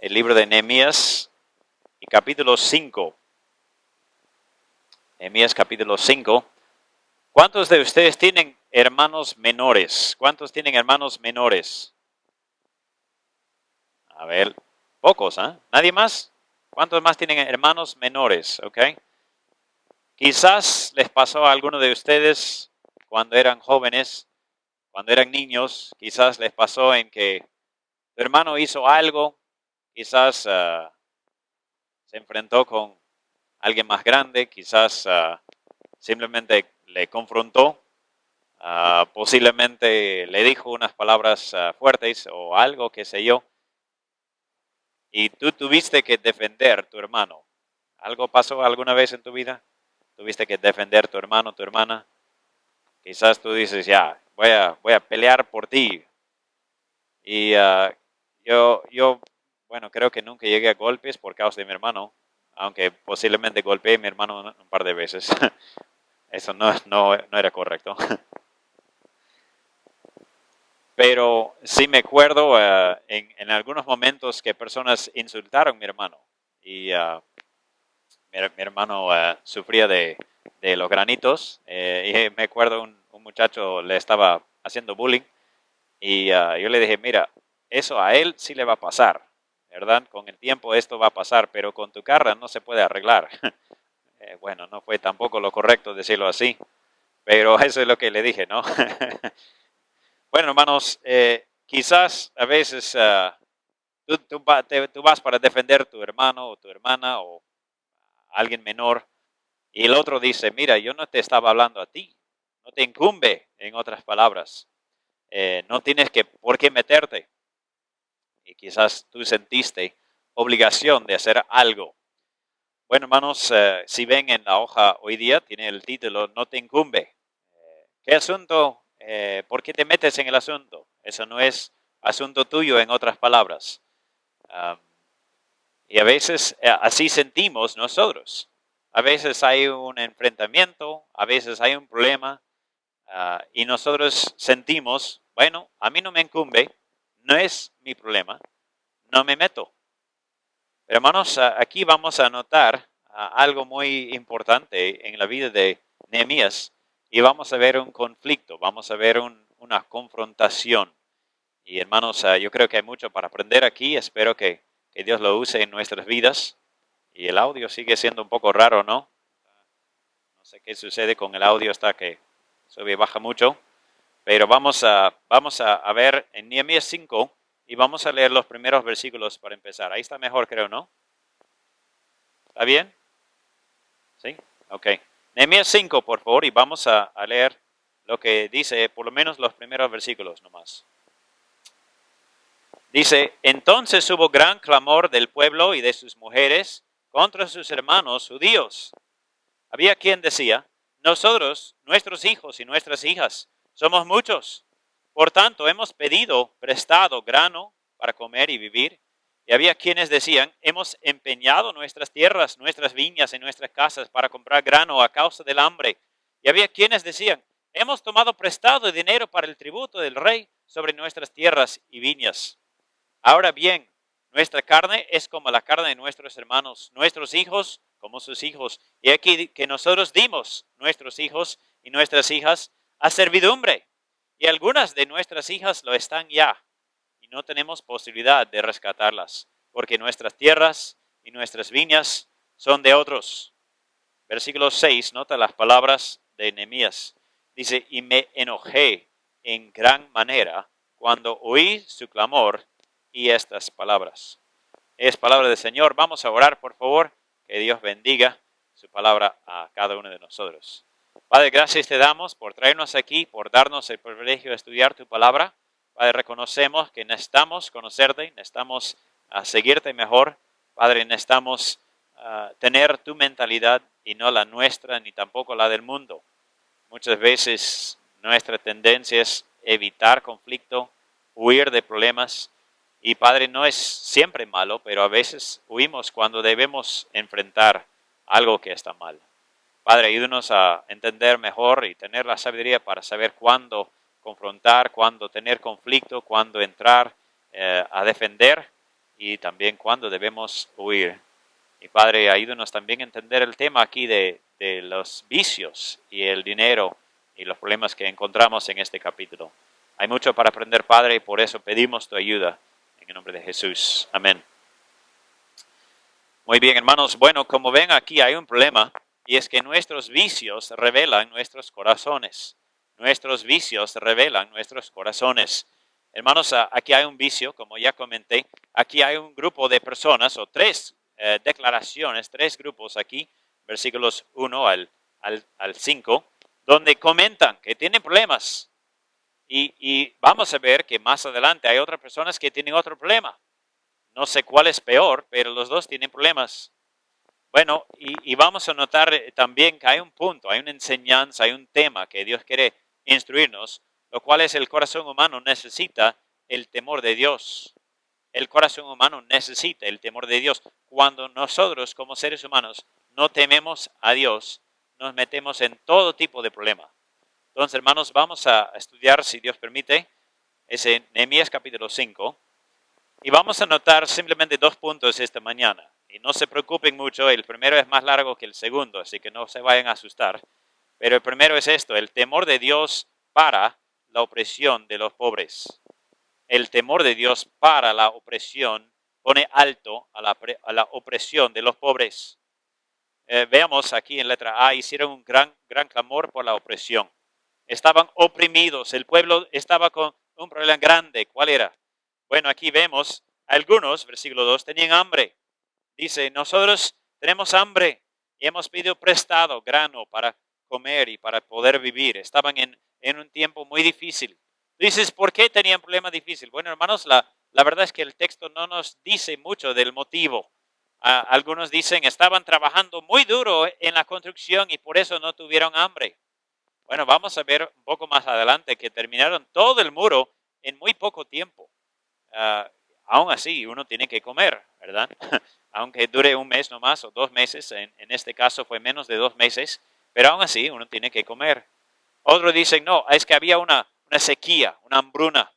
el libro de Nehemías y capítulo 5. Nehemías capítulo 5. ¿Cuántos de ustedes tienen hermanos menores? ¿Cuántos tienen hermanos menores? A ver, pocos, ¿eh? ¿Nadie más? ¿Cuántos más tienen hermanos menores? ¿Ok? Quizás les pasó a alguno de ustedes cuando eran jóvenes, cuando eran niños, quizás les pasó en que tu hermano hizo algo, quizás se enfrentó con alguien más grande, quizás simplemente le confrontó, posiblemente le dijo unas palabras fuertes o algo, qué sé yo, y tú tuviste que defender a tu hermano. ¿Algo pasó alguna vez en tu vida? ¿Tuviste que defender a tu hermano, tu hermana? Quizás tú dices, ya, voy a pelear por ti. Y bueno, creo que nunca llegué a golpes por causa de mi hermano, aunque posiblemente golpeé a mi hermano un par de veces. Eso no era correcto. Pero sí me acuerdo en algunos momentos que personas insultaron a mi hermano. Y mi hermano sufría de los granitos. Y me acuerdo un muchacho le estaba haciendo bullying. Y yo le dije, mira, eso a él sí le va a pasar, ¿verdad? Con el tiempo esto va a pasar, pero con tu cara no se puede arreglar. Bueno, no fue tampoco lo correcto decirlo así, pero eso es lo que le dije, ¿no? Bueno, hermanos, quizás a veces tú vas para defender a tu hermano o tu hermana o a alguien menor y el otro dice, mira, yo no te estaba hablando a ti, no te incumbe, en otras palabras, no tienes por qué meterte. Y quizás tú sentiste obligación de hacer algo. Bueno, hermanos, si ven en la hoja hoy día, tiene el título, no te incumbe. ¿Qué asunto? ¿Por qué te metes en el asunto? Eso no es asunto tuyo, en otras palabras. Um, y a veces así sentimos nosotros. A veces hay un enfrentamiento, a veces hay un problema, y nosotros sentimos, bueno, a mí no me incumbe, no es mi problema, no me meto. Pero hermanos, aquí vamos a notar algo muy importante en la vida de Nehemías y vamos a ver un conflicto, vamos a ver una confrontación. Y hermanos, yo creo que hay mucho para aprender aquí, espero que Dios lo use en nuestras vidas. Y el audio sigue siendo un poco raro, ¿no? No sé qué sucede con el audio hasta que sube y baja mucho. Pero vamos a ver en Nehemías 5 y vamos a leer los primeros versículos para empezar. Ahí está mejor, creo, ¿no? ¿Está bien? ¿Sí? Ok. Nehemías 5, por favor, y vamos a leer lo que dice, por lo menos los primeros versículos nomás. Dice, entonces hubo gran clamor del pueblo y de sus mujeres contra sus hermanos judíos. Había quien decía, nosotros, nuestros hijos y nuestras hijas, somos muchos. Por tanto, hemos pedido prestado grano para comer y vivir. Y había quienes decían, hemos empeñado nuestras tierras, nuestras viñas y nuestras casas para comprar grano a causa del hambre. Y había quienes decían, hemos tomado prestado dinero para el tributo del rey sobre nuestras tierras y viñas. Ahora bien, nuestra carne es como la carne de nuestros hermanos, nuestros hijos como sus hijos. Y aquí que nosotros dimos nuestros hijos y nuestras hijas a servidumbre. Y algunas de nuestras hijas lo están ya. Y no tenemos posibilidad de rescatarlas, porque nuestras tierras y nuestras viñas son de otros. Versículo 6, nota las palabras de Nehemías. Dice, y me enojé en gran manera cuando oí su clamor y estas palabras. Es palabra del Señor. Vamos a orar, por favor. Que Dios bendiga su palabra a cada uno de nosotros. Padre, gracias te damos por traernos aquí, por darnos el privilegio de estudiar tu palabra. Padre, reconocemos que necesitamos conocerte, necesitamos seguirte mejor. Padre, necesitamos tener tu mentalidad y no la nuestra, ni tampoco la del mundo. Muchas veces nuestra tendencia es evitar conflicto, huir de problemas. Y Padre, no es siempre malo, pero a veces huimos cuando debemos enfrentar algo que está mal. Padre, ayúdanos a entender mejor y tener la sabiduría para saber cuándo confrontar, cuándo tener conflicto, cuándo entrar a defender. y también cuándo debemos huir. Y Padre, ayúdanos también a entender el tema aquí de los vicios y el dinero y los problemas que encontramos en este capítulo. Hay mucho para aprender, Padre, y por eso pedimos tu ayuda en el nombre de Jesús. Amén. Muy bien, hermanos. Bueno, como ven, aquí hay un problema, y es que nuestros vicios revelan nuestros corazones. Nuestros vicios revelan nuestros corazones. Hermanos, aquí hay un vicio, como ya comenté. Aquí hay un grupo de personas, o tres declaraciones, tres grupos aquí, versículos 1 al 5, donde comentan que tienen problemas. Y vamos a ver que más adelante hay otras personas que tienen otro problema. No sé cuál es peor, pero los dos tienen problemas. Bueno, y vamos a notar también que hay un punto, hay una enseñanza, hay un tema que Dios quiere instruirnos, lo cual es el corazón humano necesita el temor de Dios. El corazón humano necesita el temor de Dios. Cuando nosotros como seres humanos no tememos a Dios, nos metemos en todo tipo de problema. Entonces, hermanos, vamos a estudiar, si Dios permite, ese Nehemías capítulo 5. Y vamos a notar simplemente 2 puntos esta mañana. Y no se preocupen mucho, el primero es más largo que el segundo, así que no se vayan a asustar. Pero el primero es esto, el temor de Dios para la opresión de los pobres. El temor de Dios para la opresión pone alto a la opresión de los pobres. Veamos aquí en letra A, hicieron un gran clamor por la opresión. Estaban oprimidos, el pueblo estaba con un problema grande. ¿Cuál era? Bueno, aquí vemos algunos, versículo 2, tenían hambre. Dice, nosotros tenemos hambre y hemos pedido prestado grano para comer y para poder vivir. Estaban en un tiempo muy difícil. Dices, ¿por qué tenían un problema difícil? Bueno, hermanos, la verdad es que el texto no nos dice mucho del motivo. Algunos dicen, estaban trabajando muy duro en la construcción y por eso no tuvieron hambre. Bueno, vamos a ver un poco más adelante que terminaron todo el muro en muy poco tiempo. Aún así, uno tiene que comer, ¿verdad? Aunque dure un mes nomás o 2 meses, en este caso fue menos de 2 meses, pero aún así uno tiene que comer. Otros dicen, no, es que había una sequía, una hambruna,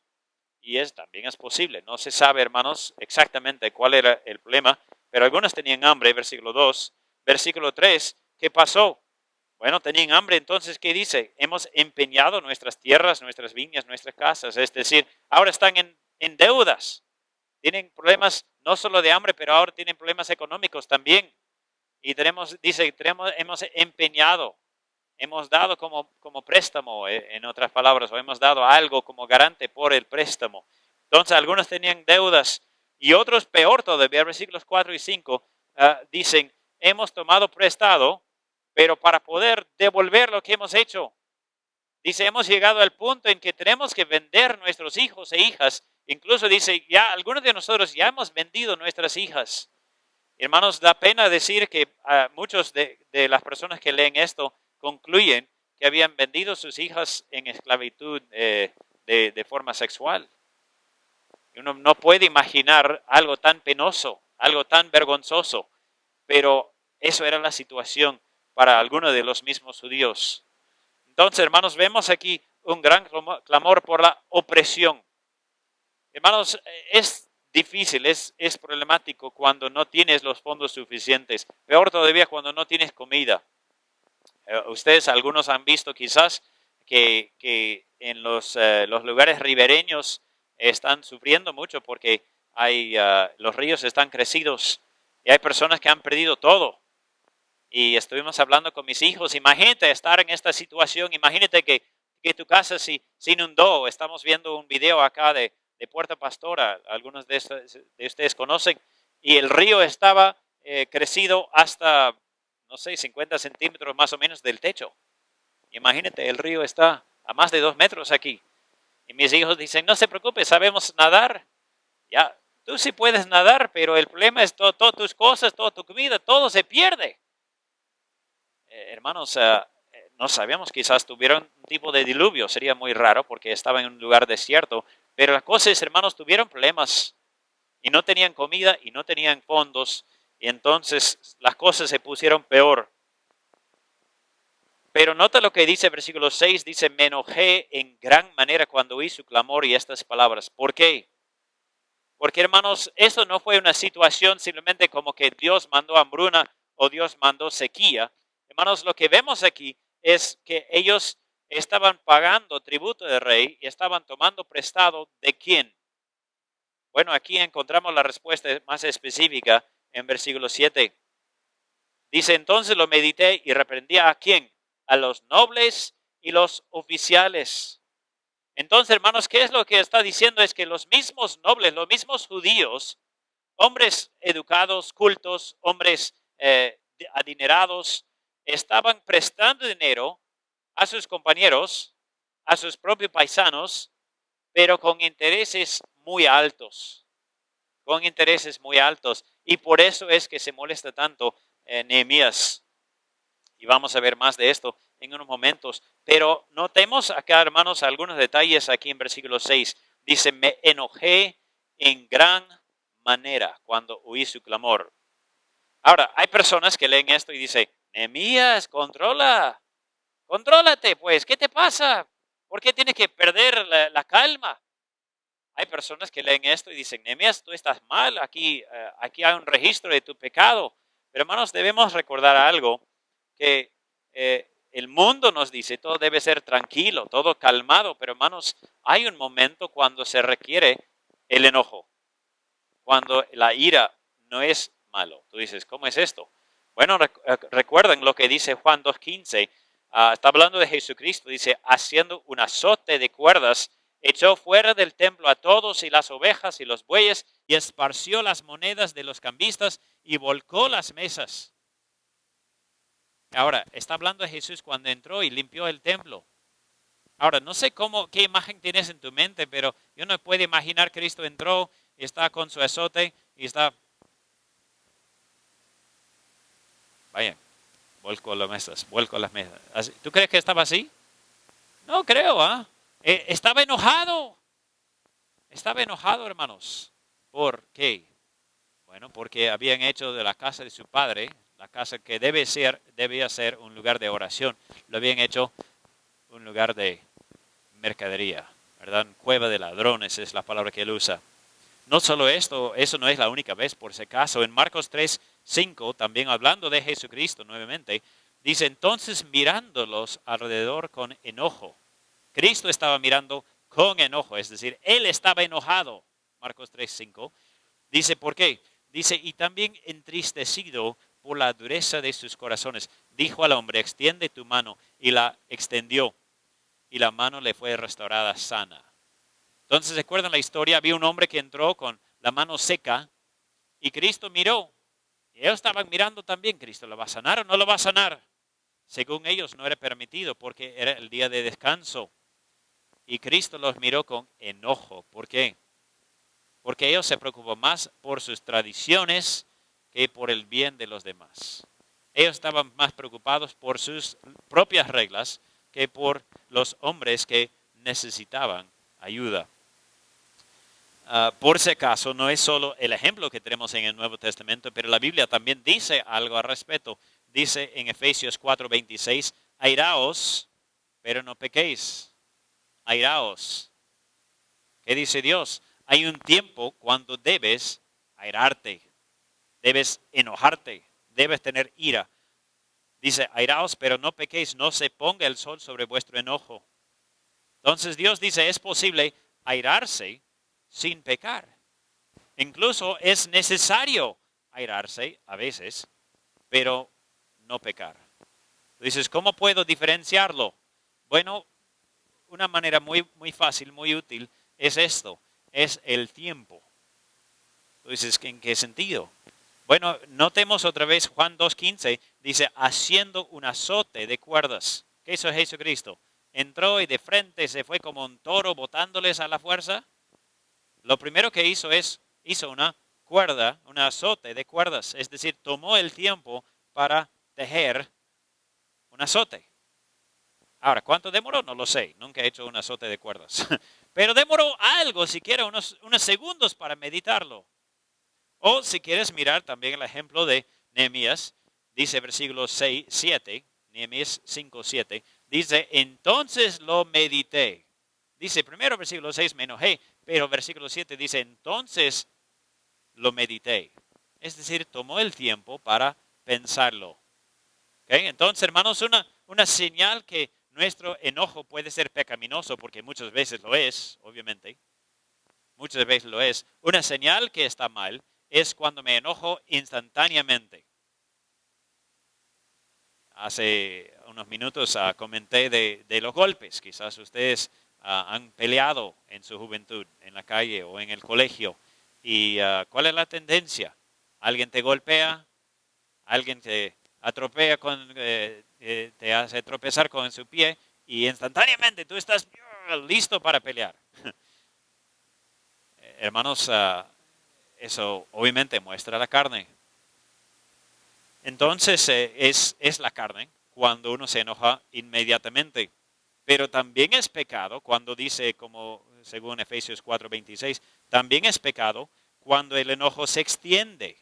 y también es posible. No se sabe, hermanos, exactamente cuál era el problema, pero algunos tenían hambre, versículo 2. Versículo 3, ¿qué pasó? Bueno, tenían hambre, entonces, ¿qué dice? Hemos empeñado nuestras tierras, nuestras viñas, nuestras casas, es decir, ahora están en deudas. Tienen problemas no solo de hambre, pero ahora tienen problemas económicos también. Y hemos empeñado, hemos dado como préstamo, en otras palabras, o hemos dado algo como garante por el préstamo. Entonces, algunos tenían deudas y otros, peor todavía, versículos 4 y 5, dicen, hemos tomado prestado, pero para poder devolver lo que hemos hecho. Dice, hemos llegado al punto en que tenemos que vender nuestros hijos e hijas. Incluso dice, ya algunos de nosotros ya hemos vendido nuestras hijas. Hermanos, da pena decir que muchos de las personas que leen esto concluyen que habían vendido sus hijas en esclavitud de forma sexual. Uno no puede imaginar algo tan penoso, algo tan vergonzoso, pero eso era la situación para algunos de los mismos judíos. Entonces, hermanos, vemos aquí un gran clamor por la opresión. Hermanos, es difícil, es problemático cuando no tienes los fondos suficientes. Peor todavía cuando no tienes comida. Ustedes, algunos han visto quizás que en los lugares ribereños están sufriendo mucho porque los ríos están crecidos y hay personas que han perdido todo. Y estuvimos hablando con mis hijos. Imagínate estar en esta situación. Imagínate que tu casa se inundó. Estamos viendo un video acá de Puerto Pastora. Algunos de ustedes conocen. Y el río estaba crecido hasta, no sé, 50 centímetros más o menos del techo. Imagínate, el río está a más de 2 metros aquí. Y mis hijos dicen, no se preocupe, sabemos nadar. Ya, tú sí puedes nadar, pero el problema es todas tus cosas, toda tu comida, todo se pierde. Hermanos, no sabemos, quizás tuvieron un tipo de diluvio, sería muy raro porque estaban en un lugar desierto, pero las cosas, hermanos, tuvieron problemas y no tenían comida y no tenían fondos y entonces las cosas se pusieron peor. Pero nota lo que dice versículo 6, dice, me enojé en gran manera cuando oí su clamor y estas palabras. ¿Por qué? Porque hermanos, eso no fue una situación simplemente como que Dios mandó hambruna o Dios mandó sequía. Hermanos, lo que vemos aquí es que ellos estaban pagando tributo del rey y estaban tomando prestado ¿de quién? Bueno, aquí encontramos la respuesta más específica en versículo 7. Dice, entonces lo medité y reprendí a ¿quién? A los nobles y los oficiales. Entonces, hermanos, ¿qué es lo que está diciendo? Es que los mismos nobles, los mismos judíos, hombres educados, cultos, hombres adinerados, estaban prestando dinero a sus compañeros, a sus propios paisanos, pero con intereses muy altos, con intereses muy altos. Y por eso es que se molesta tanto Nehemías. Y vamos a ver más de esto en unos momentos. Pero notemos acá, hermanos, algunos detalles aquí en versículo 6. Dice, me enojé en gran manera cuando oí su clamor. Ahora, hay personas que leen esto y dicen, Nehemías, contrólate pues, ¿qué te pasa? ¿Por qué tienes que perder la calma? Hay personas que leen esto y dicen, Nehemías, tú estás mal, aquí hay un registro de tu pecado. Pero hermanos, debemos recordar algo, que el mundo nos dice, todo debe ser tranquilo, todo calmado, pero hermanos, hay un momento cuando se requiere el enojo, cuando la ira no es malo. Tú dices, ¿cómo es esto? Bueno, recuerden lo que dice Juan 2:15, está hablando de Jesucristo, dice, haciendo un azote de cuerdas, echó fuera del templo a todos y las ovejas y los bueyes y esparció las monedas de los cambistas y volcó las mesas. Ahora, está hablando de Jesús cuando entró y limpió el templo. Ahora, no sé qué imagen tienes en tu mente, pero yo no puedo imaginar que Cristo entró y está con su azote y está, vaya, vuelco las mesas. ¿Tú crees que estaba así? No creo, ¿ah? Estaba enojado, hermanos. ¿Por qué? Bueno, porque habían hecho de la casa de su padre, la casa que debía ser un lugar de oración, lo habían hecho un lugar de mercadería, ¿verdad? Cueva de ladrones es la palabra que él usa. No solo esto, eso no es la única vez, por si acaso. En Marcos 3:5, también hablando de Jesucristo nuevamente, dice, entonces mirándolos alrededor con enojo. Cristo estaba mirando con enojo, es decir, él estaba enojado. Marcos 3:5. Dice, ¿por qué? Dice, y también entristecido por la dureza de sus corazones. Dijo al hombre, extiende tu mano, y la extendió, y la mano le fue restaurada sana. Entonces, ¿recuerdan la historia? Había un hombre que entró con la mano seca y Cristo miró. Y ellos estaban mirando también, ¿Cristo lo va a sanar o no lo va a sanar? Según ellos no era permitido porque era el día de descanso. Y Cristo los miró con enojo. ¿Por qué? Porque ellos se preocupan más por sus tradiciones que por el bien de los demás. Ellos estaban más preocupados por sus propias reglas que por los hombres que necesitaban ayuda. Por si acaso, no es solo el ejemplo que tenemos en el Nuevo Testamento, pero la Biblia también dice algo al respecto. Dice en Efesios 4:26, airaos, pero no pequéis. Airaos. ¿Qué dice Dios? Hay un tiempo cuando debes airarte, debes enojarte, debes tener ira. Dice, airaos, pero no pequéis, no se ponga el sol sobre vuestro enojo. Entonces Dios dice, es posible airarse sin pecar. Incluso es necesario airarse a veces, pero no pecar. Dices, ¿cómo puedo diferenciarlo? Bueno, una manera muy fácil, muy útil es esto, es el tiempo. Dices, ¿en qué sentido? Bueno, notemos otra vez Juan 2:15, dice, haciendo un azote de cuerdas. ¿Qué hizo Jesucristo? Entró y de frente se fue como un toro botándoles a la fuerza. Lo primero que hizo una cuerda, un azote de cuerdas, es decir, tomó el tiempo para tejer un azote. Ahora, ¿cuánto demoró? No lo sé, nunca he hecho un azote de cuerdas, pero demoró algo, siquiera unos segundos para meditarlo. O si quieres mirar también el ejemplo de Nehemías, dice versículo 7, Nehemías 5:7, dice, entonces lo medité. dice primero versículo 6, me enojé, pero versículo 7 dice, entonces lo medité. Es decir, tomó el tiempo para pensarlo. ¿Okay? Entonces, hermanos, una señal que nuestro enojo puede ser pecaminoso, porque muchas veces lo es, obviamente. Muchas veces lo es. Una señal que está mal es cuando me enojo instantáneamente. Hace unos minutos comenté de los golpes. Quizás ustedes han peleado en su juventud, en la calle o en el colegio. ¿Y cuál es la tendencia? Alguien te golpea, alguien te atropella, te hace tropezar con su pie y instantáneamente tú estás listo para pelear. Hermanos, eso obviamente muestra la carne. Entonces es la carne cuando uno se enoja inmediatamente. Pero también es pecado cuando dice, como según Efesios 4:26, también es pecado cuando el enojo se extiende.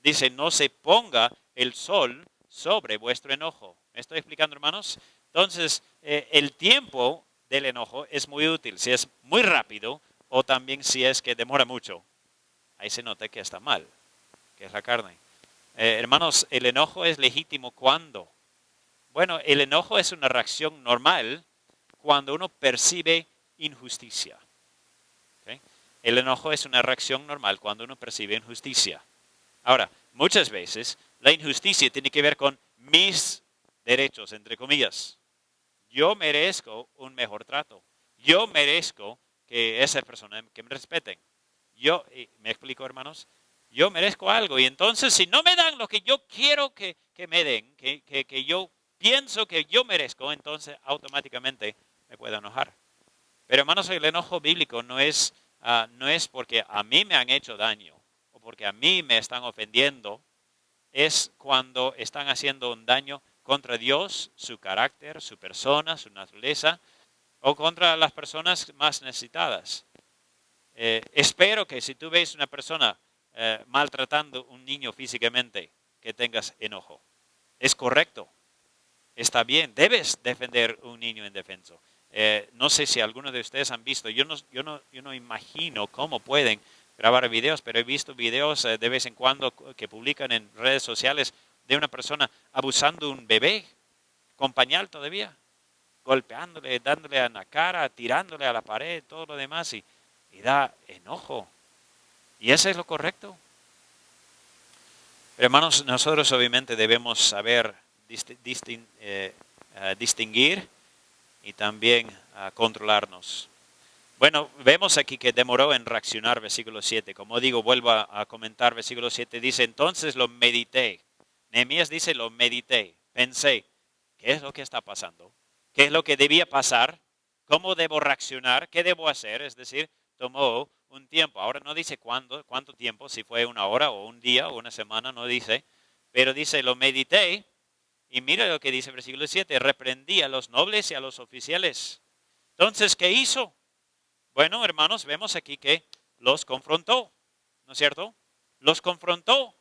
Dice, no se ponga el sol sobre vuestro enojo. ¿Me estoy explicando, hermanos? Entonces, el tiempo del enojo es muy útil. Si es muy rápido o también si es que demora mucho. Ahí se nota que está mal, que es la carne. Hermanos, el enojo es legítimo ¿cuándo? Bueno, el enojo es una reacción normal cuando uno percibe injusticia. ¿Okay? El enojo es una reacción normal cuando uno percibe injusticia. Ahora, muchas veces la injusticia tiene que ver con mis derechos, entre comillas. Yo merezco un mejor trato. Yo merezco que esas personas que me respeten. ¿Me explico, hermanos? Yo merezco algo y entonces si no me dan lo que yo quiero que me den, que yo pienso que yo merezco, entonces automáticamente me puedo enojar. Pero hermanos, el enojo bíblico no es porque a mí me han hecho daño o porque a mí me están ofendiendo, es cuando están haciendo un daño contra Dios, su carácter, su persona, su naturaleza, o contra las personas más necesitadas. Espero que si tú ves una persona maltratando a un niño físicamente, que tengas enojo. Es correcto, está bien, debes defender a un niño indefenso. No sé si algunos de ustedes han visto, yo no imagino cómo pueden grabar videos, pero he visto videos de vez en cuando que publican en redes sociales de una persona abusando de un bebé con pañal todavía, golpeándole, dándole a la cara, tirándole a la pared, todo lo demás, y da enojo. Y eso es lo correcto. Pero hermanos, nosotros obviamente debemos saber distinguir y también controlarnos. Bueno, vemos aquí que demoró en reaccionar, versículo 7. Como digo, vuelvo a comentar, versículo 7 dice, entonces lo medité. Nehemías dice, lo medité, pensé, ¿qué es lo que está pasando? ¿Qué es lo que debía pasar? ¿Cómo debo reaccionar? ¿Qué debo hacer? Es decir, tomó un tiempo. Ahora no dice cuánto tiempo, si fue una hora o un día o una semana, no dice. Pero dice, lo medité. Y mira lo que dice el versículo 7, reprendí a los nobles y a los oficiales. Entonces, ¿qué hizo? Bueno, hermanos, vemos aquí que los confrontó, ¿no es cierto? Los confrontó.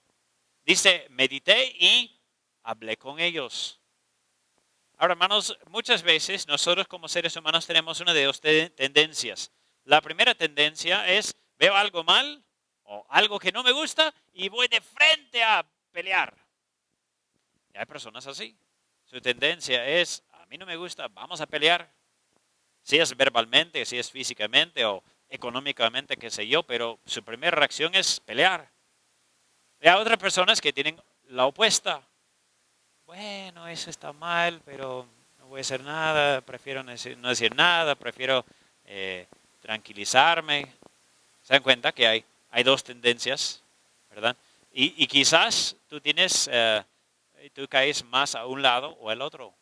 Dice, medité y hablé con ellos. Ahora, hermanos, muchas veces nosotros como seres humanos tenemos una de dos tendencias. La primera tendencia es, veo algo mal o algo que no me gusta y voy de frente a pelear. Y hay personas así. Su tendencia es, a mí no me gusta, vamos a pelear. Si es verbalmente, si es físicamente o económicamente, qué sé yo, pero su primera reacción es pelear. Y hay otras personas que tienen la opuesta. Bueno, eso está mal, pero no voy a hacer nada, prefiero no decir nada, prefiero tranquilizarme. ¿Se dan cuenta que hay dos tendencias, verdad? Y quizás tú caes más a un lado o al otro.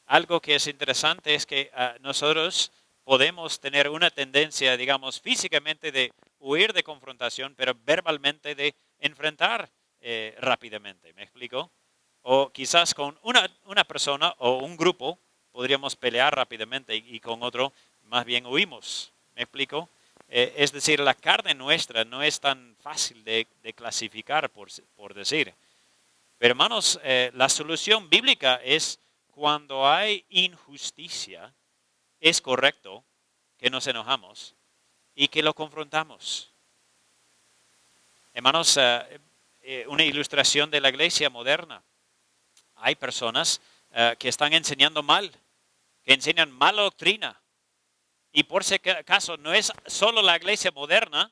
Algo que es interesante es que nosotros podemos tener una tendencia, digamos, físicamente de huir de confrontación, pero verbalmente de enfrentar rápidamente. ¿Me explico? O quizás con una persona o un grupo podríamos pelear rápidamente y con otro más bien huimos. ¿Me explico? Es decir, la carne nuestra no es tan fácil de clasificar, por decir. Pero hermanos, la solución bíblica es cuando hay injusticia, es correcto que nos enojamos y que lo confrontamos. Hermanos, una ilustración de la iglesia moderna. Hay personas que están enseñando mal, que enseñan mala doctrina. Y por si acaso no es solo la iglesia moderna.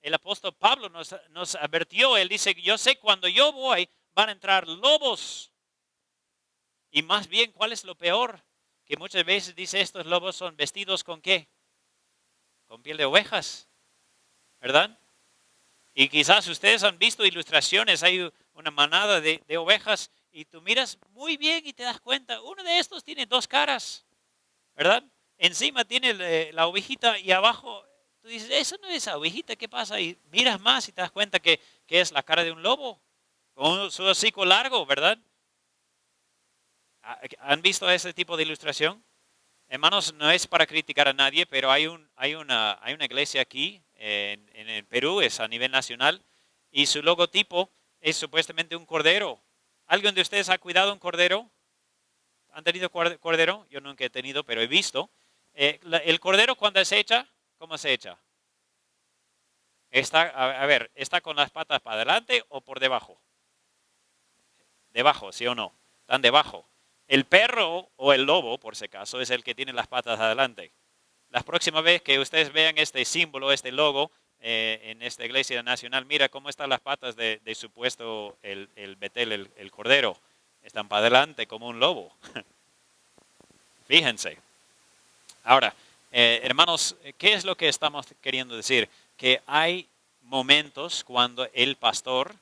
El apóstol Pablo nos advirtió, él dice, yo sé cuando yo voy van a entrar lobos. Y más bien, ¿cuál es lo peor? Que muchas veces dice estos lobos son vestidos ¿con qué? Con piel de ovejas, ¿verdad? Y quizás ustedes han visto ilustraciones, hay una manada de ovejas y tú miras muy bien y te das cuenta, uno de estos tiene dos caras, ¿verdad? Encima tiene la ovejita y abajo tú dices, eso no es esa ovejita, ¿qué pasa? Y miras más y te das cuenta que es la cara de un lobo, con su hocico largo, ¿verdad? ¿Han visto ese tipo de ilustración? Hermanos, no es para criticar a nadie, pero hay una iglesia aquí en el Perú, es a nivel nacional, y su logotipo es supuestamente un cordero. ¿Alguien de ustedes ha cuidado un cordero? ¿Han tenido cordero? Yo nunca he tenido, pero he visto. El cordero cuando se echa, ¿cómo se echa? ¿Está con las patas para adelante o por debajo? Debajo, ¿sí o no? Están debajo. El perro o el lobo, por si acaso, es el que tiene las patas adelante. La próxima vez que ustedes vean este símbolo, este logo, en esta iglesia nacional, mira cómo están las patas de supuesto el betel, el cordero. Están para adelante como un lobo. Fíjense. Ahora, hermanos, ¿qué es lo que estamos queriendo decir? Que hay momentos cuando el pastor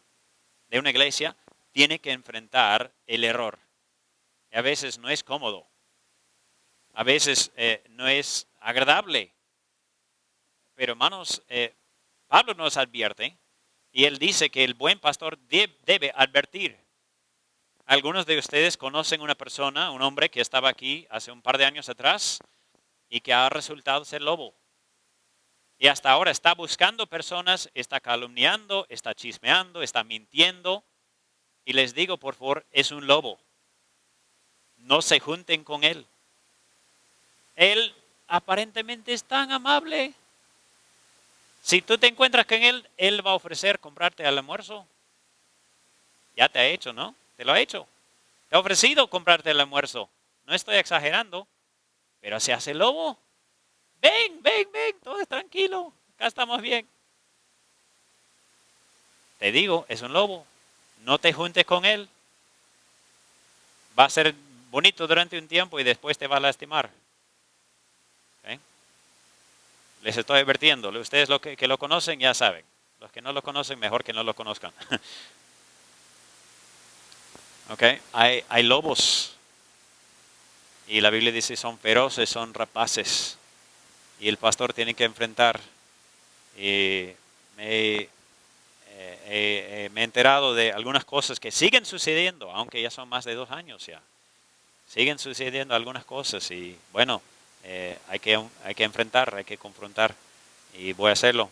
de una iglesia tiene que enfrentar el error. Y a veces no es cómodo. A veces no es agradable. Pero hermanos, Pablo nos advierte y él dice que el buen pastor debe advertir. Algunos de ustedes conocen una persona, un hombre que estaba aquí hace un par de años atrás y que ha resultado ser lobo. Y hasta ahora está buscando personas, está calumniando, está chismeando, está mintiendo. Y les digo, por favor, es un lobo. No se junten con él. Él aparentemente es tan amable. Si tú te encuentras con él, él va a ofrecer comprarte el almuerzo. Ya te ha hecho, ¿no? Te lo ha hecho. Te ha ofrecido comprarte el almuerzo. No estoy exagerando, pero se hace lobo. Ven, todo es tranquilo. Acá estamos bien. Te digo, es un lobo. No te juntes con él. Va a ser bonito durante un tiempo y después te va a lastimar. ¿Okay? Les estoy advirtiendo. Ustedes que lo conocen ya saben. Los que no lo conocen, mejor que no lo conozcan. Okay. Hay lobos. Y la Biblia dice son feroces, son rapaces. Y el pastor tiene que enfrentar. Y me he enterado de algunas cosas que siguen sucediendo, aunque ya son más de 2 años ya. Siguen sucediendo algunas cosas y bueno, hay que enfrentar, hay que confrontar y voy a hacerlo.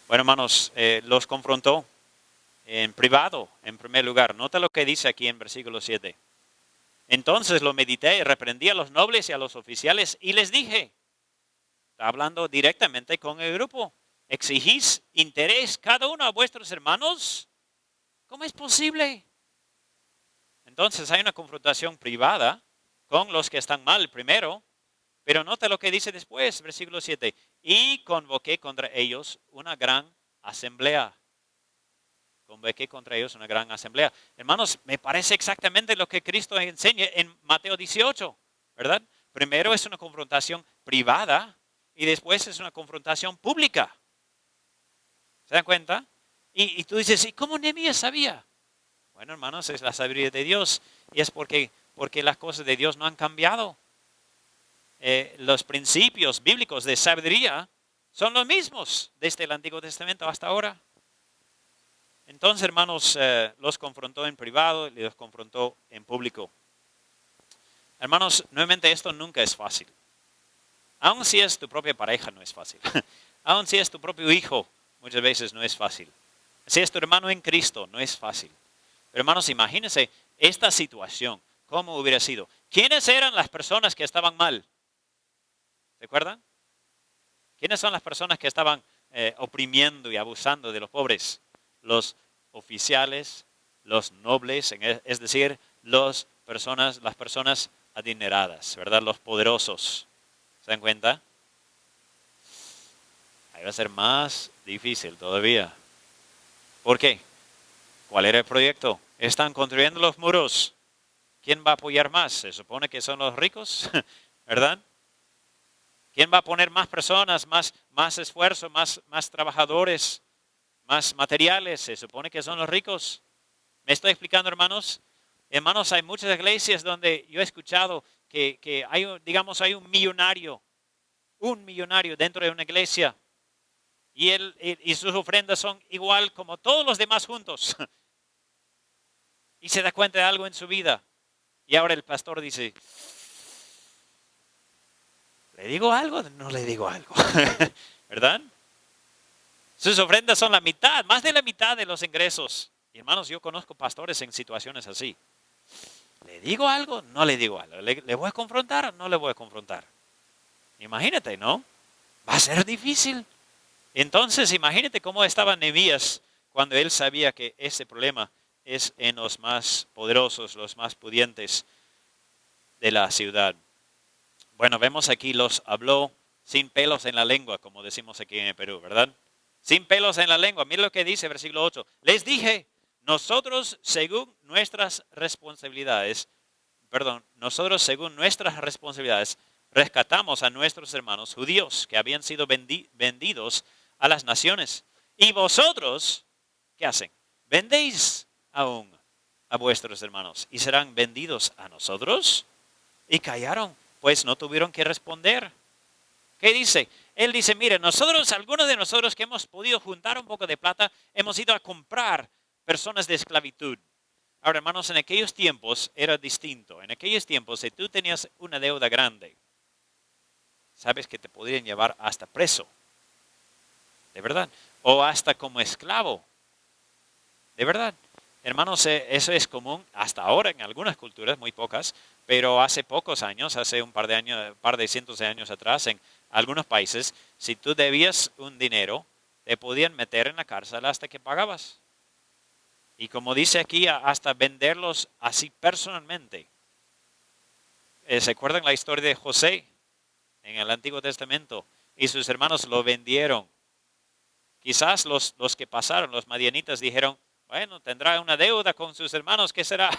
Bueno, hermanos, los confrontó en privado, en primer lugar. Nota lo que dice aquí en versículo 7. Entonces lo medité y reprendí a los nobles y a los oficiales y les dije, está hablando directamente con el grupo, ¿exigís interés cada uno a vuestros hermanos? ¿Cómo es posible? Entonces hay una confrontación privada con los que están mal primero, pero nota lo que dice después, versículo 7. Y convoqué contra ellos una gran asamblea. Convoqué contra ellos una gran asamblea. Hermanos, me parece exactamente lo que Cristo enseña en Mateo 18, ¿verdad? Primero es una confrontación privada y después es una confrontación pública. ¿Se dan cuenta? Y tú dices, ¿y cómo Nehemías sabía? Bueno, hermanos, es la sabiduría de Dios y es porque las cosas de Dios no han cambiado. Los principios bíblicos de sabiduría son los mismos desde el Antiguo Testamento hasta ahora. Entonces, hermanos, los confrontó en privado y los confrontó en público. Hermanos, nuevamente esto nunca es fácil. Aun si es tu propia pareja, no es fácil. Aun si es tu propio hijo, muchas veces no es fácil. Si es tu hermano en Cristo, no es fácil. Pero hermanos, imagínense esta situación, ¿cómo hubiera sido? ¿Quiénes eran las personas que estaban mal? ¿Se acuerdan? ¿Quiénes son las personas que estaban oprimiendo y abusando de los pobres? Los oficiales, los nobles, es decir, las personas adineradas, ¿verdad? Los poderosos. ¿Se dan cuenta? Ahí va a ser más difícil todavía. ¿Por qué? ¿Cuál era el proyecto? Están construyendo los muros. ¿Quién va a apoyar más? Se supone que son los ricos, ¿verdad? ¿Quién va a poner más personas, más esfuerzo, más trabajadores, más materiales? Se supone que son los ricos. ¿Me estoy explicando, hermanos? Hermanos, hay muchas iglesias donde yo he escuchado que hay, digamos, hay un millonario dentro de una iglesia y sus ofrendas son igual como todos los demás juntos. Y se da cuenta de algo en su vida. Y ahora el pastor dice, ¿le digo algo o no le digo algo? ¿Verdad? Sus ofrendas son la mitad, más de la mitad de los ingresos. Y hermanos, yo conozco pastores en situaciones así. ¿Le digo algo? No le digo algo. ¿Le voy a confrontar o no le voy a confrontar? Imagínate, ¿no? Va a ser difícil. Entonces, imagínate cómo estaba Nehemías cuando él sabía que ese problema es en los más poderosos, los más pudientes de la ciudad. Bueno, vemos aquí los habló sin pelos en la lengua, como decimos aquí en el Perú, ¿verdad? Sin pelos en la lengua. Mira lo que dice versículo 8. Les dije, nosotros según nuestras responsabilidades rescatamos a nuestros hermanos judíos que habían sido vendidos a las naciones. Y vosotros, ¿qué hacen? Vendéis aún a vuestros hermanos y serán vendidos a nosotros. Y callaron, pues no tuvieron que responder. ¿Qué dice? Él dice, mire, algunos de nosotros que hemos podido juntar un poco de plata, hemos ido a comprar personas de esclavitud. Ahora, hermanos, en aquellos tiempos era distinto. En aquellos tiempos, si tú tenías una deuda grande, sabes que te podrían llevar hasta preso. De verdad. O hasta como esclavo. De verdad. Hermanos, eso es común hasta ahora en algunas culturas, muy pocas, pero hace pocos años, hace un par de cientos de años atrás, en algunos países, si tú debías un dinero, te podían meter en la cárcel hasta que pagabas. Y como dice aquí, hasta venderlos así personalmente. ¿Se acuerdan la historia de José en el Antiguo Testamento? Y sus hermanos lo vendieron. Quizás los que pasaron, los madianitas, dijeron, bueno, tendrá una deuda con sus hermanos, ¿qué será?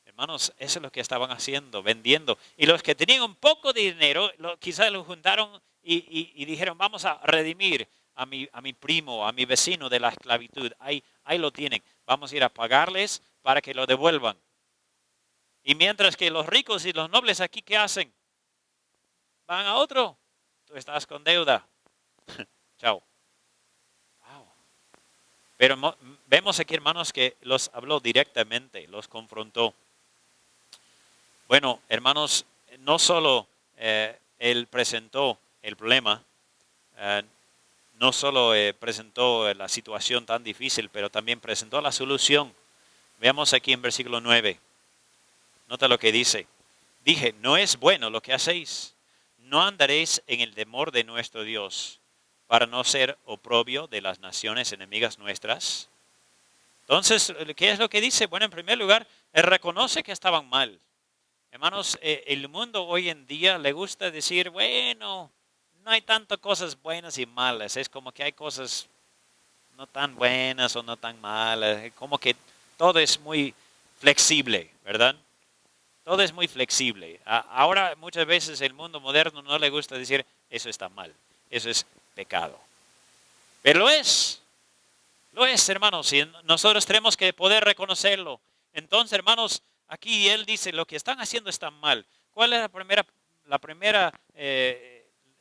Hermanos, eso es lo que estaban haciendo, vendiendo. Y los que tenían un poco de dinero, quizás lo juntaron y dijeron, vamos a redimir a mi primo, a mi vecino de la esclavitud. Ahí lo tienen. Vamos a ir a pagarles para que lo devuelvan. Y mientras que los ricos y los nobles aquí, ¿qué hacen? Van a otro. Tú estás con deuda. Chao. Wow. Pero vemos aquí, hermanos, que los habló directamente, los confrontó. Bueno, hermanos, no solo él presentó el problema, no solo presentó la situación tan difícil, pero también presentó la solución. Veamos aquí en versículo 9. Nota lo que dice. Dije, no es bueno lo que hacéis. No andaréis en el temor de nuestro Dios, para no ser oprobio de las naciones enemigas nuestras. Entonces, ¿qué es lo que dice? Bueno, en primer lugar, él reconoce que estaban mal. Hermanos, el mundo hoy en día le gusta decir, bueno, no hay tantas cosas buenas y malas. Es como que hay cosas no tan buenas o no tan malas. Como que todo es muy flexible, ¿verdad? Todo es muy flexible. Ahora muchas veces el mundo moderno no le gusta decir, eso está mal, eso es pecado. Pero lo es, hermanos, y nosotros tenemos que poder reconocerlo. Entonces, hermanos, aquí él dice, lo que están haciendo está mal. ¿Cuál es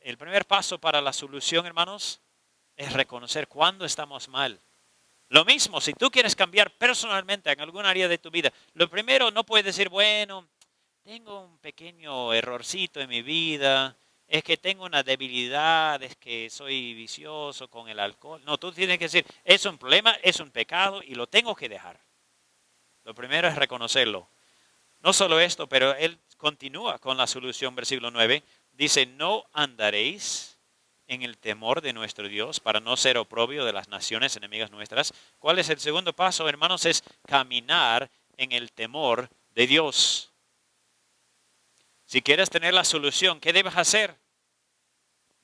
el primer paso para la solución, hermanos? Es reconocer cuándo estamos mal. Lo mismo, si tú quieres cambiar personalmente en algún área de tu vida, lo primero no puedes decir, bueno, tengo un pequeño errorcito en mi vida, es que tengo una debilidad, es que soy vicioso con el alcohol. No, tú tienes que decir, es un problema, es un pecado y lo tengo que dejar. Lo primero es reconocerlo. No solo esto, pero él continúa con la solución, versículo 9. Dice, no andaréis en el temor de nuestro Dios para no ser oprobio de las naciones enemigas nuestras. ¿Cuál es el segundo paso, hermanos? Es caminar en el temor de Dios. Si quieres tener la solución, ¿qué debes hacer?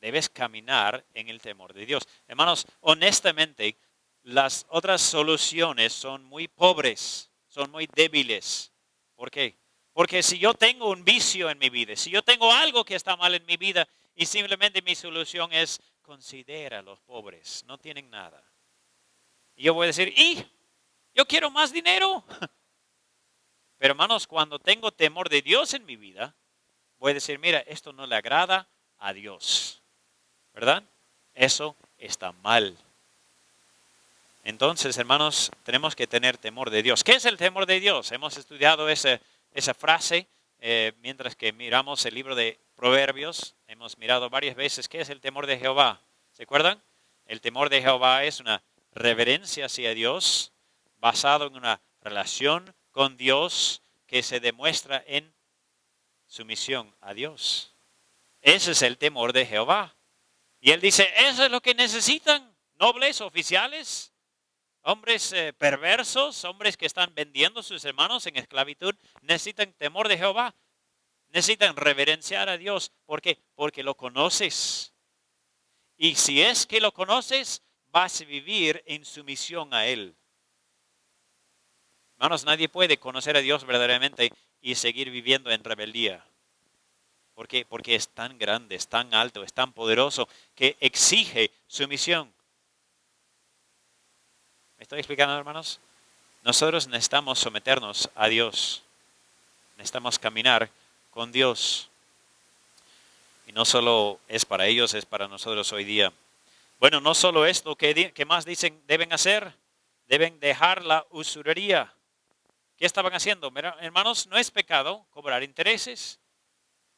Debes caminar en el temor de Dios. Hermanos, honestamente, las otras soluciones son muy pobres, son muy débiles. ¿Por qué? Porque si yo tengo un vicio en mi vida, si yo tengo algo que está mal en mi vida y simplemente mi solución es considera a los pobres, no tienen nada. Y yo voy a decir, ¡y! Yo quiero más dinero. Pero hermanos, cuando tengo temor de Dios en mi vida, voy a decir, mira, esto no le agrada a Dios. ¿Verdad? Eso está mal. Entonces, hermanos, tenemos que tener temor de Dios. ¿Qué es el temor de Dios? Hemos estudiado esa frase mientras que miramos el libro de Proverbios. Hemos mirado varias veces qué es el temor de Jehová. ¿Se acuerdan? El temor de Jehová es una reverencia hacia Dios basado en una relación con Dios que se demuestra en sumisión a Dios. Ese es el temor de Jehová. Y él dice, eso es lo que necesitan nobles oficiales, hombres perversos, hombres que están vendiendo a sus hermanos en esclavitud, necesitan temor de Jehová, necesitan reverenciar a Dios. ¿Por qué? Porque lo conoces. Y si es que lo conoces, vas a vivir en sumisión a Él. Hermanos, nadie puede conocer a Dios verdaderamente y seguir viviendo en rebeldía. ¿Por qué? Porque es tan grande, es tan alto, es tan poderoso que exige sumisión. ¿Me estoy explicando, hermanos? Nosotros necesitamos someternos a Dios. Necesitamos caminar con Dios. Y no solo es para ellos, es para nosotros hoy día. Bueno, no solo esto, ¿qué más dicen deben hacer? Deben dejar la usurería. ¿Qué estaban haciendo? Hermanos, no es pecado cobrar intereses.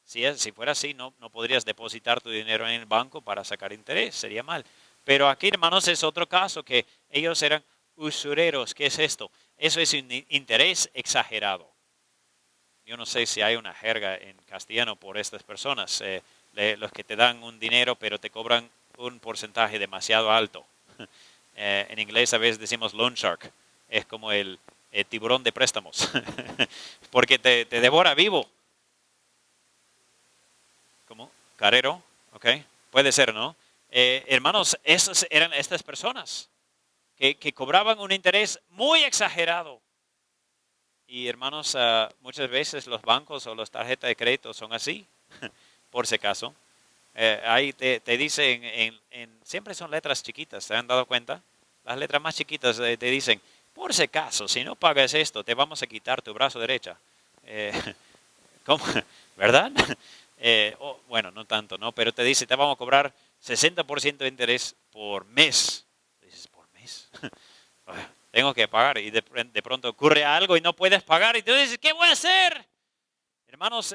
Si fuera así, no podrías depositar tu dinero en el banco para sacar interés, sería mal. Pero aquí, hermanos, es otro caso, que ellos eran usureros. ¿Qué es esto? Eso es un interés exagerado. Yo no sé si hay una jerga en castellano por estas personas, los que te dan un dinero pero te cobran un porcentaje demasiado alto. En inglés a veces decimos loan shark, es como el tiburón de préstamos, porque te devora vivo. ¿Cómo? Carero, ok. Puede ser, ¿no? Hermanos, esas eran estas personas que cobraban un interés muy exagerado. Y hermanos, muchas veces los bancos o las tarjetas de crédito son así, por si acaso. Ahí te dicen, siempre son letras chiquitas, ¿se han dado cuenta? Las letras más chiquitas te dicen, por si acaso, si no pagas esto, te vamos a quitar tu brazo derecha. ¿Cómo? ¿Verdad? Bueno, no tanto, ¿no? Pero te dice, te vamos a cobrar 60% de interés por mes. Dices, ¿por mes? Tengo que pagar y de pronto ocurre algo y no puedes pagar y tú dices, ¿qué voy a hacer? Hermanos,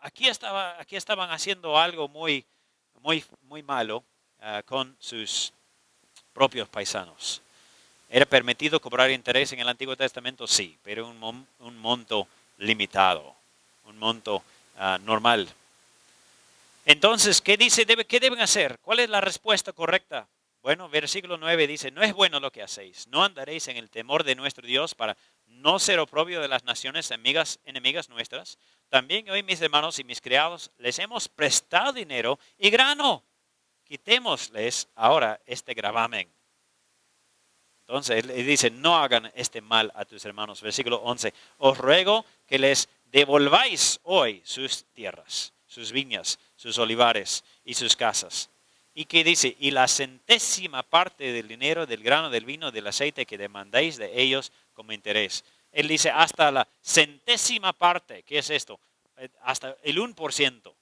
aquí estaban haciendo algo muy malo con sus propios paisanos. ¿Era permitido cobrar interés en el Antiguo Testamento? Sí, pero un monto limitado, un monto normal. Entonces, ¿qué dice? ¿Qué deben hacer? ¿Cuál es la respuesta correcta? Bueno, versículo 9 dice, no es bueno lo que hacéis, no andaréis en el temor de nuestro Dios para no ser oprobio de las naciones enemigas nuestras. También hoy, mis hermanos y mis criados, les hemos prestado dinero y grano. Quitémosles ahora este gravamen. Entonces, él dice, no hagan este mal a tus hermanos. Versículo 11, os ruego que les devolváis hoy sus tierras, sus viñas, sus olivares y sus casas. Y que dice, y la centésima parte del dinero, del grano, del vino, del aceite que demandáis de ellos como interés. Él dice, hasta la centésima parte. ¿Qué es esto? Hasta el 1%.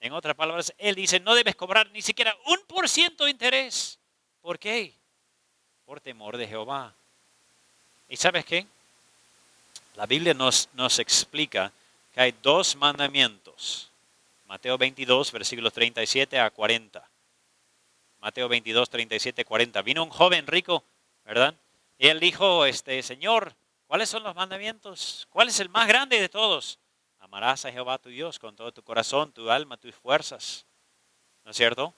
En otras palabras, él dice, no debes cobrar ni siquiera 1% de interés. ¿Por qué? Por temor de Jehová. ¿Y sabes qué? La Biblia nos explica que hay dos mandamientos. Mateo 22, versículos 37 a 40. Mateo 22, 37, 40. Vino un joven rico, ¿verdad? Y él dijo, Señor, ¿cuáles son los mandamientos? ¿Cuál es el más grande de todos? Amarás a Jehová tu Dios con todo tu corazón, tu alma, tus fuerzas. ¿No es cierto?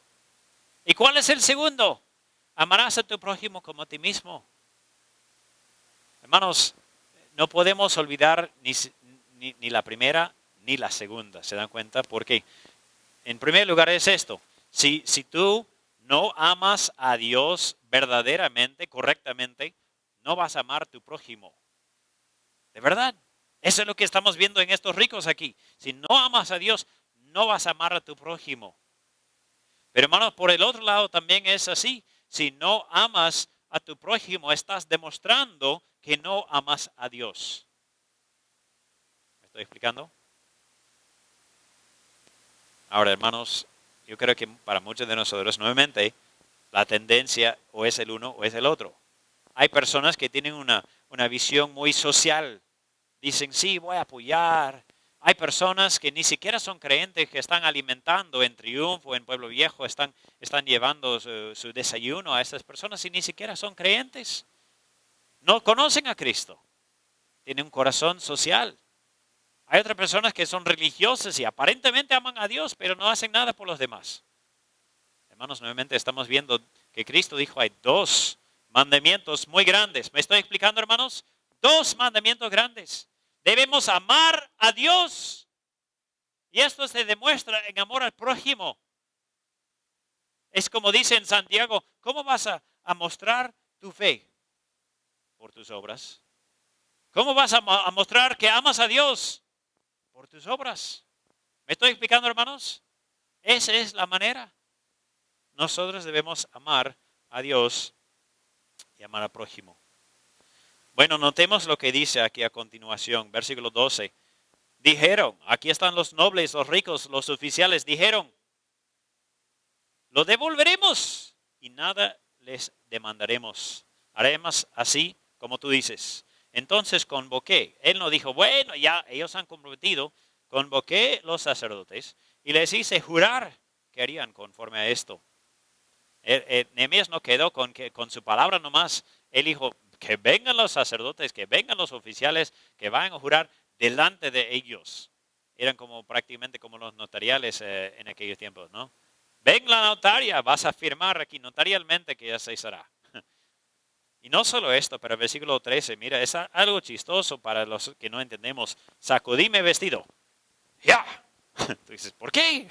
¿Y cuál es el segundo? Amarás a tu prójimo como a ti mismo. Hermanos, no podemos olvidar ni la primera ni la segunda. ¿Se dan cuenta? Porque en primer lugar es esto. Si tú no amas a Dios verdaderamente, correctamente, no vas a amar a tu prójimo. ¿De verdad? Eso es lo que estamos viendo en estos ricos aquí. Si no amas a Dios, no vas a amar a tu prójimo. Pero hermanos, por el otro lado también es así. Si no amas a tu prójimo, estás demostrando que no amas a Dios. ¿Me estoy explicando? Ahora, hermanos, yo creo que para muchos de nosotros, nuevamente, la tendencia o es el uno o es el otro. Hay personas que tienen una visión muy social. Dicen, sí, voy a apoyar. Hay personas que ni siquiera son creyentes, que están alimentando en Triunfo, en Pueblo Viejo, están llevando su desayuno a estas personas y ni siquiera son creyentes. No conocen a Cristo. Tienen un corazón social. Hay otras personas que son religiosas y aparentemente aman a Dios, pero no hacen nada por los demás. Hermanos, nuevamente estamos viendo que Cristo dijo, hay dos mandamientos muy grandes. ¿Me estoy explicando, hermanos? Dos mandamientos grandes. Debemos amar a Dios. Y esto se demuestra en amor al prójimo. Es como dice en Santiago, ¿cómo vas a mostrar tu fe? Por tus obras. ¿Cómo vas a mostrar que amas a Dios? Por tus obras. ¿Me estoy explicando, hermanos? Esa es la manera. Nosotros debemos amar a Dios y amar al prójimo. Bueno, notemos lo que dice aquí a continuación, versículo 12. Dijeron, aquí están los nobles, los ricos, los oficiales, dijeron, lo devolveremos y nada les demandaremos. Haremos así como tú dices. Entonces convoqué. Él no dijo, bueno, ya ellos han comprometido. Convoqué los sacerdotes y les hice jurar que harían conforme a esto. Nehemías no quedó con su palabra nomás. Él dijo, que vengan los sacerdotes, que vengan los oficiales, que vayan a jurar delante de ellos. Eran como prácticamente como los notariales en aquellos tiempos, ¿no? Ven la notaria, vas a firmar aquí notarialmente que ya se hará. Y no solo esto, pero el versículo 13, mira, es algo chistoso para los que no entendemos. Sacudíme vestido. Ya. Tú dices, ¿por qué?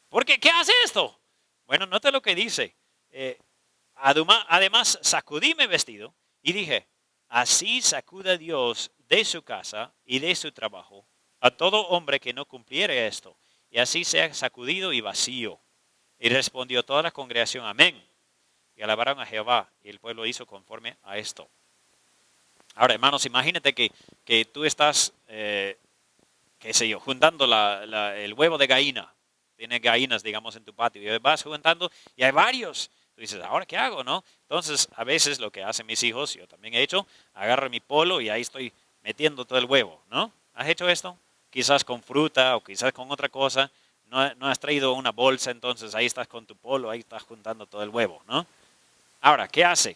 ¿Por qué? ¿Qué hace esto? Bueno, nota lo que dice. Además, sacudíme vestido y dije, así sacuda Dios de su casa y de su trabajo a todo hombre que no cumpliere esto, y así sea sacudido y vacío. Y respondió toda la congregación, amén. Y alabaron a Jehová, y el pueblo hizo conforme a esto. Ahora, hermanos, imagínate que tú estás, qué sé yo, juntando el huevo de gallina. Tienes gallinas, digamos, en tu patio, y vas juntando, y hay varios. Tú dices, ¿ahora qué hago, no? Entonces, a veces lo que hacen mis hijos, yo también he hecho, agarro mi polo y ahí estoy metiendo todo el huevo, ¿no? ¿Has hecho esto? Quizás con fruta o quizás con otra cosa. No has traído una bolsa, entonces ahí estás con tu polo, ahí estás juntando todo el huevo, ¿no? Ahora, ¿qué hace?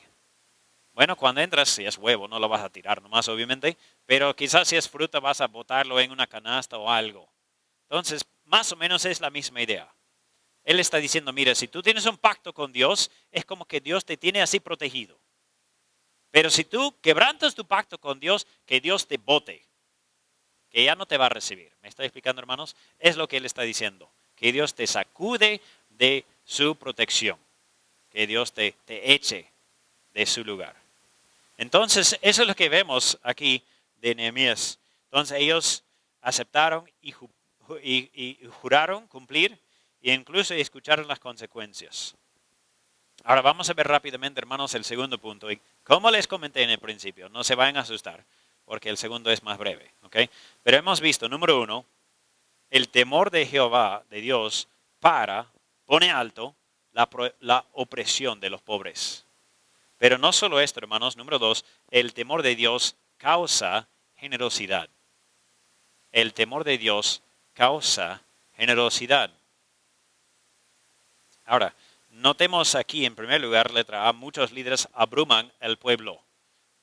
Bueno, cuando entras, si es huevo, no lo vas a tirar nomás, obviamente, pero quizás si es fruta vas a botarlo en una canasta o algo. Entonces, más o menos es la misma idea. Él está diciendo, mira, si tú tienes un pacto con Dios, es como que Dios te tiene así protegido. Pero si tú quebrantas tu pacto con Dios, que Dios te bote, que ya no te va a recibir. ¿Me está explicando, hermanos? Es lo que él está diciendo, que Dios te sacude de su protección, que Dios te eche de su lugar. Entonces, eso es lo que vemos aquí de Nehemías. Entonces, ellos aceptaron y juraron cumplir e incluso escucharon las consecuencias. Ahora vamos a ver rápidamente, hermanos, el segundo punto. Y como les comenté en el principio, no se vayan a asustar, porque el segundo es más breve. ¿Okay? Pero hemos visto, número uno, el temor de Jehová, de Dios, pone alto la opresión de los pobres. Pero no solo esto, hermanos. Número dos, el temor de Dios causa generosidad. El temor de Dios causa generosidad. Ahora, notemos aquí en primer lugar, letra A, muchos líderes abruman el pueblo.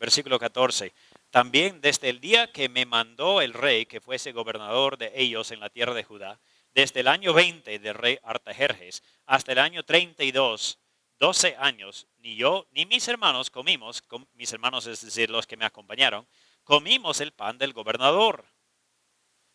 Versículo 14. También desde el día que me mandó el rey que fuese gobernador de ellos en la tierra de Judá, desde el año 20 del rey Artajerjes hasta el año 32, 12 años, ni yo ni mis hermanos comimos, mis hermanos es decir, los que me acompañaron, comimos el pan del gobernador.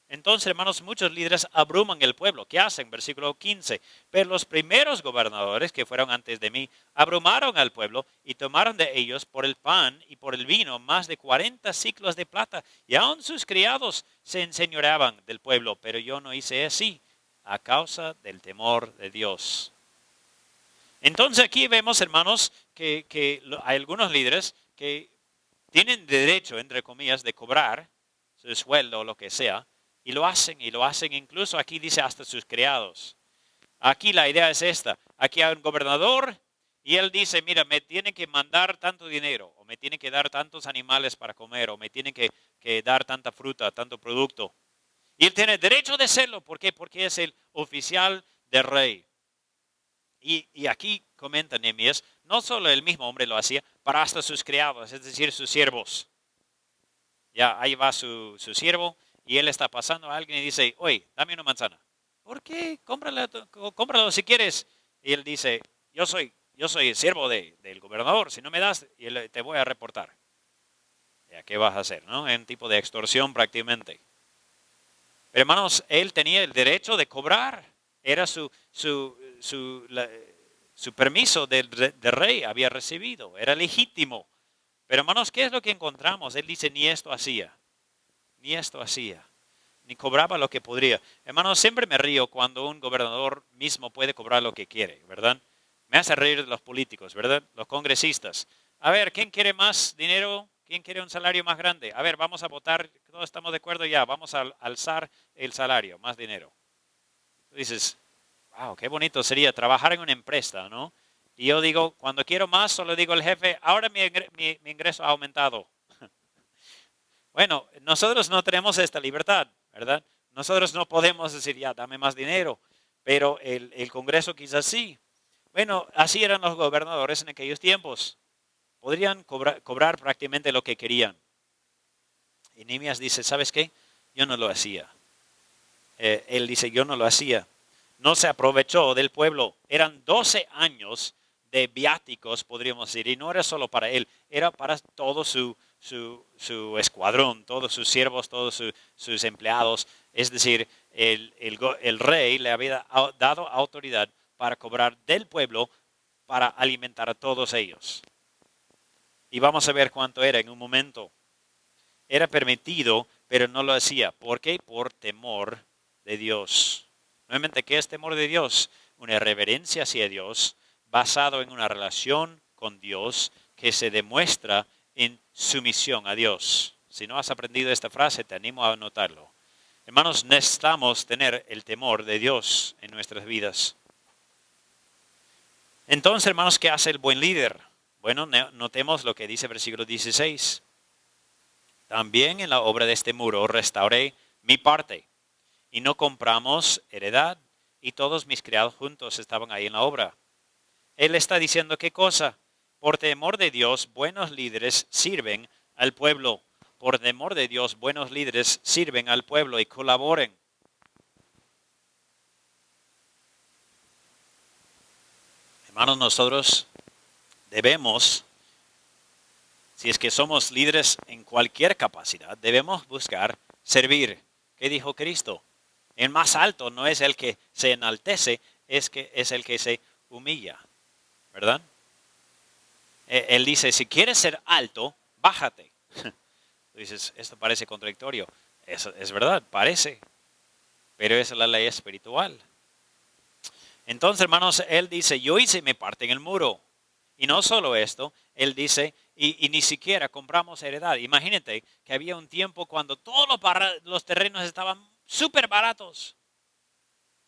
Entonces, hermanos, muchos líderes abruman el pueblo. ¿Qué hacen? Versículo 15. Pero los primeros gobernadores que fueron antes de mí abrumaron al pueblo y tomaron de ellos por el pan y por el vino más de 40 ciclos de plata. Y aun sus criados se enseñoreaban del pueblo, pero yo no hice así a causa del temor de Dios. Entonces aquí vemos, hermanos, que hay algunos líderes que tienen derecho, entre comillas, de cobrar su sueldo o lo que sea. Y lo hacen incluso aquí dice hasta sus criados. Aquí la idea es esta. Aquí hay un gobernador y él dice, mira, me tiene que mandar tanto dinero, o me tiene que dar tantos animales para comer, o me tiene que dar tanta fruta, tanto producto. Y él tiene derecho de hacerlo. ¿Por qué? Porque es el oficial del rey. Y aquí comenta Nehemías, no solo el mismo hombre lo hacía, para hasta sus criados, es decir, sus siervos. Ya ahí va su siervo. Y él está pasando a alguien y dice, oye, dame una manzana. ¿Por qué? Cómpralo si quieres. Y él dice, yo soy siervo del gobernador. Si no me das, te voy a reportar. ¿Ya qué vas a hacer? ¿No? Es un tipo de extorsión prácticamente. Pero hermanos, él tenía el derecho de cobrar. Era su permiso del rey, había recibido. Era legítimo. Pero hermanos, ¿qué es lo que encontramos? Él dice, ni esto hacía. Ni esto hacía, ni cobraba lo que podría. Hermanos, siempre me río cuando un gobernador mismo puede cobrar lo que quiere, ¿verdad? Me hace reír de los políticos, ¿verdad? Los congresistas. A ver, ¿quién quiere más dinero? ¿Quién quiere un salario más grande? A ver, vamos a votar, todos estamos de acuerdo ya, vamos a alzar el salario, más dinero. Tú dices, wow, qué bonito sería trabajar en una empresa, ¿no? Y yo digo, cuando quiero más, solo digo al jefe, ahora mi ingreso ha aumentado. Bueno, nosotros no tenemos esta libertad, ¿verdad? Nosotros no podemos decir, ya, dame más dinero, pero el Congreso quizás sí. Bueno, así eran los gobernadores en aquellos tiempos. Podrían cobrar prácticamente lo que querían. Y Nehemías dice, ¿sabes qué? Yo no lo hacía. Él dice, yo no lo hacía. No se aprovechó del pueblo. Eran 12 años de viáticos, podríamos decir, y no era solo para él, era para todo su escuadrón, todos sus siervos, todos sus empleados. Es decir, el rey le había dado autoridad para cobrar del pueblo para alimentar a todos ellos. Y vamos a ver cuánto era en un momento. Era permitido, pero no lo hacía. ¿Por qué? Por temor de Dios. Nuevamente, ¿qué es temor de Dios? Una reverencia hacia Dios basado en una relación con Dios que se demuestra en sumisión a Dios. Si no has aprendido esta frase, te animo a anotarlo. Hermanos, necesitamos tener el temor de Dios en nuestras vidas. Entonces, hermanos, ¿qué hace el buen líder? Bueno, notemos lo que dice el versículo 16. También en la obra de este muro restauré mi parte y no compramos heredad y todos mis criados juntos estaban ahí en la obra. Él está diciendo qué cosa. Por temor de Dios, buenos líderes sirven al pueblo. Por temor de Dios, buenos líderes sirven al pueblo y colaboren. Hermanos, nosotros debemos, si es que somos líderes en cualquier capacidad, debemos buscar servir. ¿Qué dijo Cristo? El más alto no es el que se enaltece, es el que se humilla, ¿verdad? Él dice, si quieres ser alto, bájate. Tú dices, esto parece contradictorio. Eso es verdad, parece. Pero esa es la ley espiritual. Entonces, hermanos, él dice, yo hice mi parte en el muro. Y no solo esto, él dice, y ni siquiera compramos heredad. Imagínate que había un tiempo cuando todos los terrenos estaban súper baratos.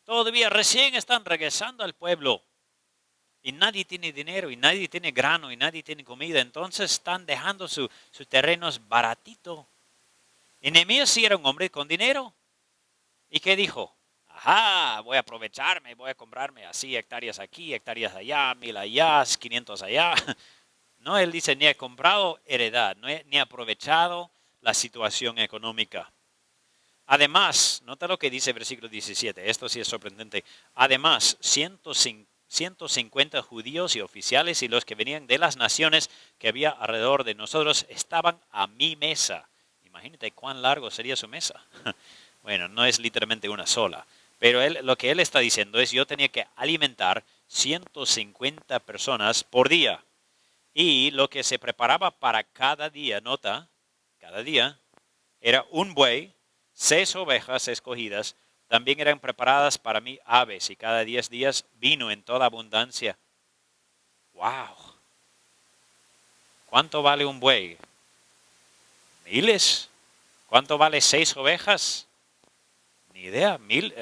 Todavía recién están regresando al pueblo. Y nadie tiene dinero, y nadie tiene grano, y nadie tiene comida. Entonces están dejando sus terrenos baratitos. Y Nehemías sí era un hombre con dinero. ¿Y qué dijo? Ajá, voy a aprovecharme, voy a comprarme así hectáreas aquí, hectáreas allá, 1000 allá, 500 allá. No, él dice, ni he comprado heredad, ni he aprovechado la situación económica. Además, nota lo que dice el versículo 17, esto sí es sorprendente. Además, 150 judíos y oficiales y los que venían de las naciones que había alrededor de nosotros estaban a mi mesa. Imagínate cuán largo sería su mesa. Bueno, no es literalmente una sola, pero lo que él está diciendo es yo tenía que alimentar 150 personas por día. Y lo que se preparaba para cada día, nota, cada día, era un buey, 6 ovejas escogidas, también eran preparadas para mí aves y cada 10 días vino en toda abundancia. ¡Wow! ¿Cuánto vale un buey? ¿Miles? ¿Cuánto vale 6 ovejas? Ni idea,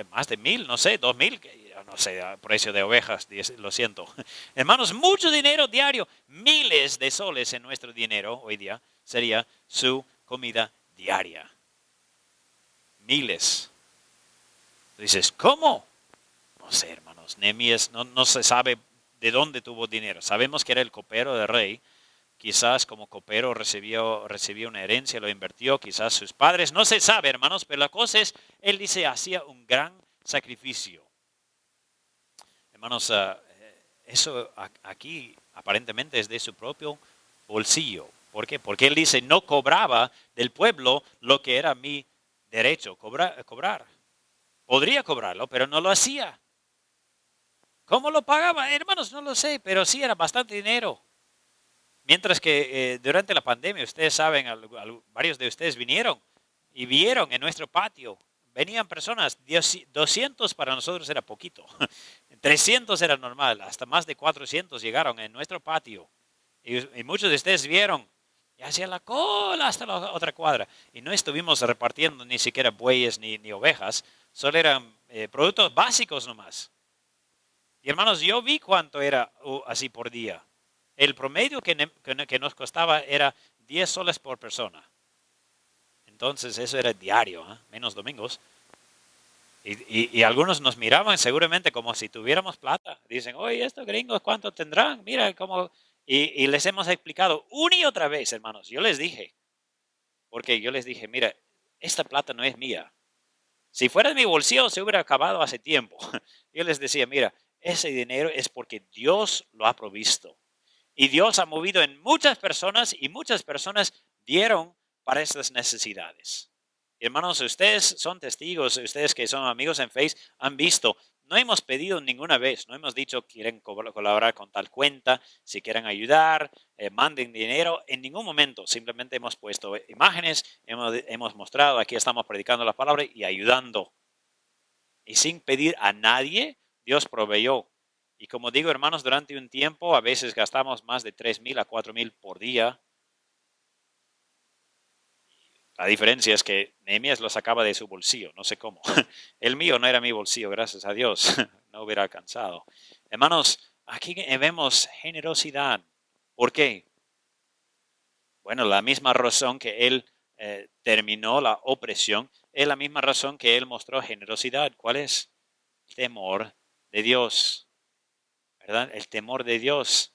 más de 1000, no sé, 2000, no sé, precio de ovejas, lo siento. Hermanos, mucho dinero diario, miles de soles en nuestro dinero hoy día sería su comida diaria. Miles. Dices, ¿cómo? No sé, hermanos, Nehemías no se sabe de dónde tuvo dinero. Sabemos que era el copero del rey. Quizás como copero recibió una herencia, lo invirtió, quizás sus padres. No se sabe, hermanos, pero la cosa es, él dice, hacía un gran sacrificio. Hermanos, eso aquí aparentemente es de su propio bolsillo. ¿Por qué? Porque él dice, no cobraba del pueblo lo que era mi derecho, cobrar. Podría cobrarlo, pero no lo hacía. ¿Cómo lo pagaba? Hermanos, no lo sé, pero sí era bastante dinero. Mientras que durante la pandemia, ustedes saben, varios de ustedes vinieron y vieron en nuestro patio. Venían personas, 200 para nosotros era poquito, 300 era normal, hasta más de 400 llegaron en nuestro patio. Y muchos de ustedes vieron, y hacía la cola hasta la otra cuadra. Y no estuvimos repartiendo ni siquiera bueyes ni ovejas, solo eran productos básicos nomás. Y hermanos, yo vi cuánto era así por día. El promedio que nos costaba era 10 soles por persona. Entonces eso era diario, menos domingos. Y algunos nos miraban seguramente como si tuviéramos plata. Dicen, oye, estos gringos, ¿cuánto tendrán? Mira cómo... Y les hemos explicado una y otra vez, hermanos. Yo les dije, mira, esta plata no es mía. Si fuera de mi bolsillo se hubiera acabado hace tiempo. Yo les decía, mira, ese dinero es porque Dios lo ha provisto. Y Dios ha movido en muchas personas y muchas personas dieron para estas necesidades. Hermanos, ustedes son testigos, ustedes que son amigos en Face han visto, no hemos pedido ninguna vez, no hemos dicho quieren colaborar con tal cuenta, si quieren ayudar, manden dinero, en ningún momento, simplemente hemos puesto imágenes, hemos mostrado, aquí estamos predicando la palabra y ayudando. Y sin pedir a nadie, Dios proveyó. Y como digo, hermanos, durante un tiempo a veces gastamos más de 3,000 a 4,000 por día. La diferencia es que Nehemías lo sacaba de su bolsillo, no sé cómo. El mío no era mi bolsillo, gracias a Dios, no hubiera alcanzado. Hermanos, aquí vemos generosidad. ¿Por qué? Bueno, la misma razón que él terminó la opresión es la misma razón que él mostró generosidad. ¿Cuál es? Temor de Dios. ¿Verdad? El temor de Dios.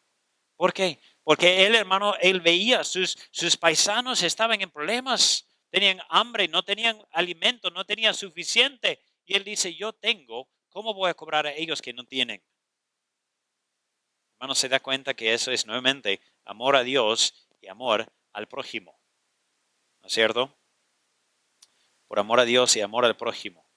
¿Por qué? Porque él, hermano, él veía sus paisanos estaban en problemas, tenían hambre, no tenían alimento, no tenían suficiente. Y él dice, yo tengo, ¿cómo voy a cobrar a ellos que no tienen? Hermano, se da cuenta que eso es nuevamente amor a Dios y amor al prójimo. ¿No es cierto? Por amor a Dios y amor al prójimo.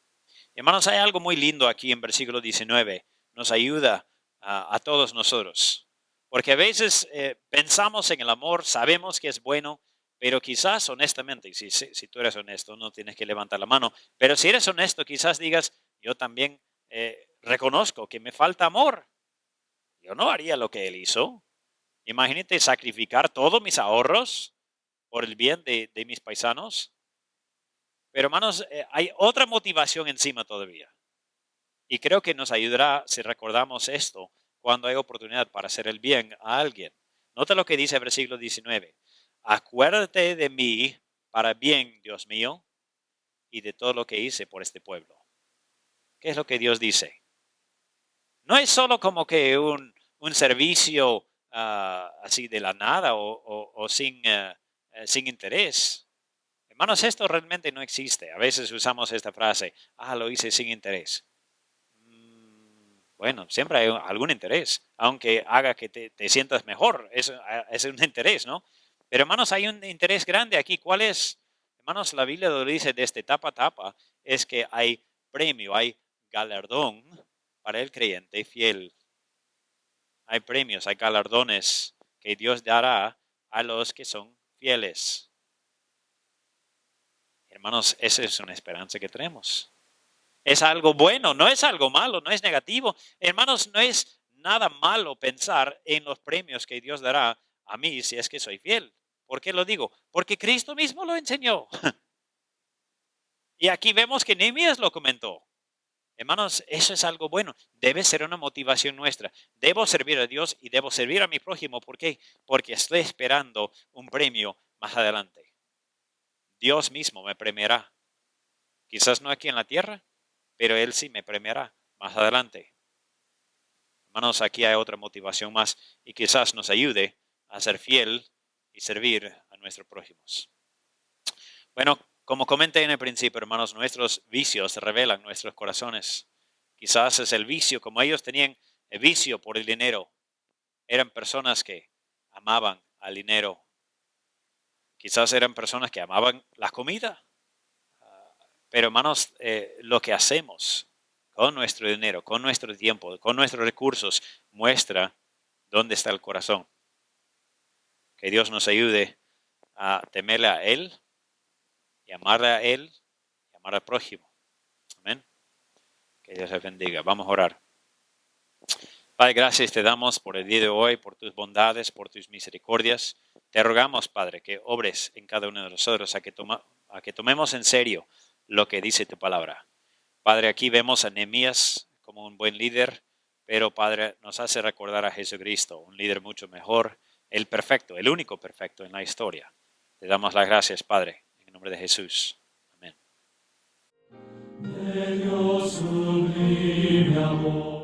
Hermanos, hay algo muy lindo aquí en versículo 19. Nos ayuda a todos nosotros. Porque a veces pensamos en el amor, sabemos que es bueno, pero quizás honestamente, si tú eres honesto, no tienes que levantar la mano, pero si eres honesto, quizás digas, yo también reconozco que me falta amor. Yo no haría lo que él hizo. Imagínate sacrificar todos mis ahorros por el bien de mis paisanos. Pero hermanos, hay otra motivación encima todavía. Y creo que nos ayudará si recordamos esto cuando hay oportunidad para hacer el bien a alguien. Nota lo que dice el versículo 19. Acuérdate de mí para bien, Dios mío, y de todo lo que hice por este pueblo. ¿Qué es lo que Dios dice? No es solo como que un servicio así de la nada o sin interés. Hermanos, esto realmente no existe. A veces usamos esta frase, lo hice sin interés. Bueno, siempre hay algún interés, aunque haga que te sientas mejor. Es un interés, ¿no? Pero hermanos, hay un interés grande aquí. ¿Cuál es? Hermanos, la Biblia lo dice desde tapa a tapa, es que hay premio, hay galardón para el creyente fiel. Hay premios, hay galardones que Dios dará a los que son fieles. Hermanos, esa es una esperanza que tenemos. Es algo bueno, no es algo malo, no es negativo. Hermanos, no es nada malo pensar en los premios que Dios dará a mí si es que soy fiel. ¿Por qué lo digo? Porque Cristo mismo lo enseñó. Y aquí vemos que Nehemías lo comentó. Hermanos, eso es algo bueno. Debe ser una motivación nuestra. Debo servir a Dios y debo servir a mi prójimo. ¿Por qué? Porque estoy esperando un premio más adelante. Dios mismo me premiará. Quizás no aquí en la tierra, pero Él sí me premiará más adelante. Hermanos, aquí hay otra motivación más y quizás nos ayude a ser fiel y servir a nuestros prójimos. Bueno, como comenté en el principio, hermanos, nuestros vicios revelan nuestros corazones. Quizás es el vicio, como ellos tenían el vicio por el dinero. Eran personas que amaban al dinero. Quizás eran personas que amaban la comida. Pero hermanos, lo que hacemos con nuestro dinero, con nuestro tiempo, con nuestros recursos, muestra dónde está el corazón. Que Dios nos ayude a temerle a Él y amarle a Él y amar al prójimo. Amén. Que Dios les bendiga. Vamos a orar. Padre, gracias te damos por el día de hoy, por tus bondades, por tus misericordias. Te rogamos, Padre, que obres en cada uno de nosotros a que tomemos en serio lo que dice tu palabra. Padre, aquí vemos a Nehemías como un buen líder, pero Padre, nos hace recordar a Jesucristo, un líder mucho mejor, el perfecto, el único perfecto en la historia. Te damos las gracias, Padre, en el nombre de Jesús. Amén. De Dios sublime amor.